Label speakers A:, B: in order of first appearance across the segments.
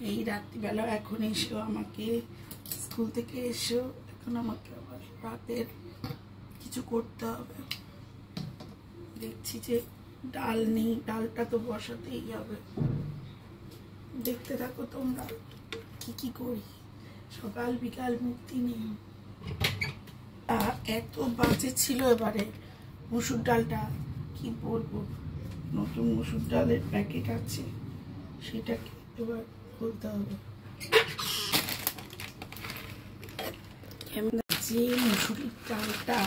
A: এই রাত্রিবেলা এখন এসো আমাকে স্কুল থেকে এসো, এখন আমাকে আবার রাতের কিছু করতে হবে। দেখছি যে ডাল নেই, ডালটা তো বসাতেই হবে। দেখতে থাকো তোমরা কি কি করি, সকাল বিকাল মুক্তি নেই। এত বাজে ছিল এবারে মসুর ডালটা, কি বলবো। নতুন মসুর ডালের প্যাকেট আছে, সেটাকে এবার খুলতে হবে। যে মসুরির ডালটা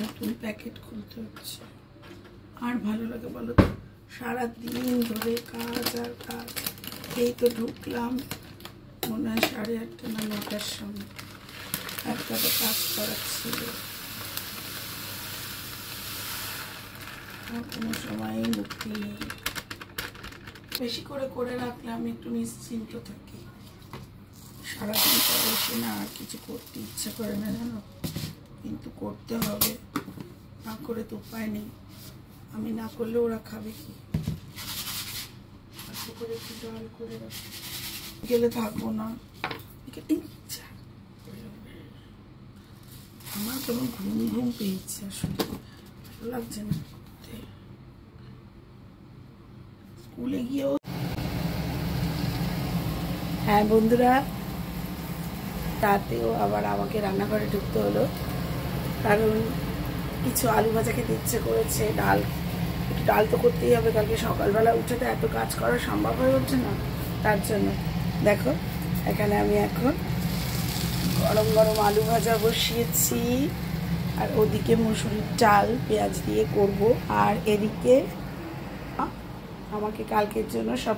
A: নতুন প্যাকেট খুলতে হচ্ছে, আর ভালো লাগে বলো তো? সারাদিন ধরে কাজ আর কাজ। এই তো ঢুকলাম মনে হয় 8:30 না 9টার সময়। একটা তো কাজ করার ছিল, কোনো সময় মুক্তি নেই। বেশি করে করে রাখলে আমি একটু নিশ্চিন্ত থাকি। সারাদিন পরে এসে না আর কিছু করতে ইচ্ছা করে না জানো, কিন্তু করতে হবে, না করে তো উপায় নেই। আমি না করলে ওরা খাবে কি? এত করে একটু ডাল করে রাখি, গেলে থাকবো না। আমার কেমন ঘুম ঘুম পেয়েছে, আসলে ভালো লাগছে না। স্কুলে গিয়েও হ্যাঁ বন্ধুরা, তাতেও আবার আমাকে রান্নাঘরে ঢুকতে হলো, কারণ কিছু আলু ভাজা খেতে ইচ্ছে করেছে। ডাল তো করতেই হবে, কালকে সকালবেলা উঠে তো এত কাজ করা সম্ভব হয়ে উঠছে না। তার জন্য দেখো এখানে আমি এখন গরম গরম আলু ভাজা বসিয়েছি, আর ওদিকে মসুরির ডাল পেঁয়াজ দিয়ে করব। আর এদিকে আমাকে কালকের জন্য সব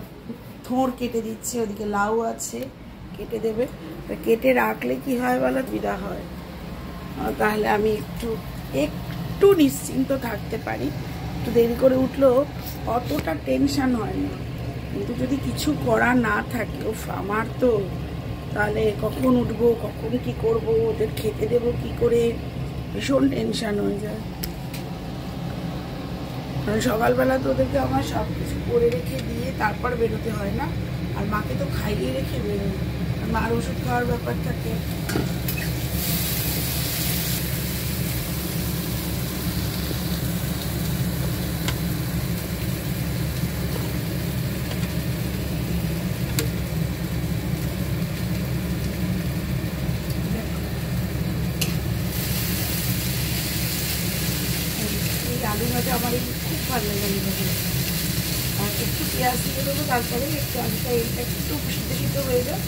A: থোড় কেটে দিচ্ছে, ওদিকে লাউ আছে কেটে দেবে। কেটে রাখলে কি হয় বলো, বিদা হয়, তাহলে আমি একটু নিশ্চিন্ত থাকতে পারি। একটু দেরি করে উঠলেও অতটা টেনশন হয় না। কিন্তু যদি কিছু করা না থাকে, আমার তো তাহলে কখন উঠবো, কখন কি করব, ওদের খেতে দেবো কি করে, ভীষণ টেনশন হয়ে যায়। কারণ সকালবেলা তো ওদেরকে আমার সব কিছু করে রেখে দিয়ে তারপর বেরোতে হয় না, আর মাকে তো খাইয়ে রেখে বেরোয়, মার ওষুধ খাওয়ার ব্যাপার থাকে। আলু ভাজা আমার খুব ভালো লাগে আলু ভাজা। আর একটু পেঁয়াজ দিয়ে দেবো, তারপরে একটু আলুটা এইটা একটু সিদ্ধ সিদ্ধ হয়ে যায়।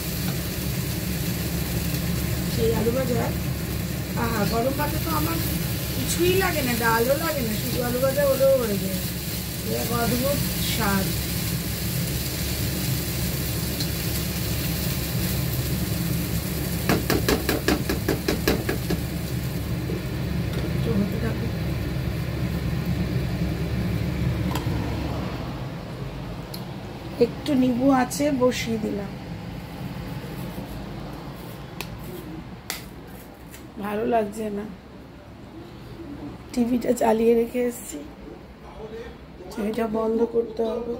A: সেই আলু ভাজা গরম ভাতে তো আমার কিছুই লাগে না, ডালও লাগে না, শুধু আলু ভাজা হলেও হয়ে যায়। এক অদ্ভুত স্বাদ। একটু নিবু আছে, বসিয়ে দিলাম। ভালো লাগছে না, টিভিটা চালিয়ে রেখে এসেছি, এটা বন্ধ করতে হবে।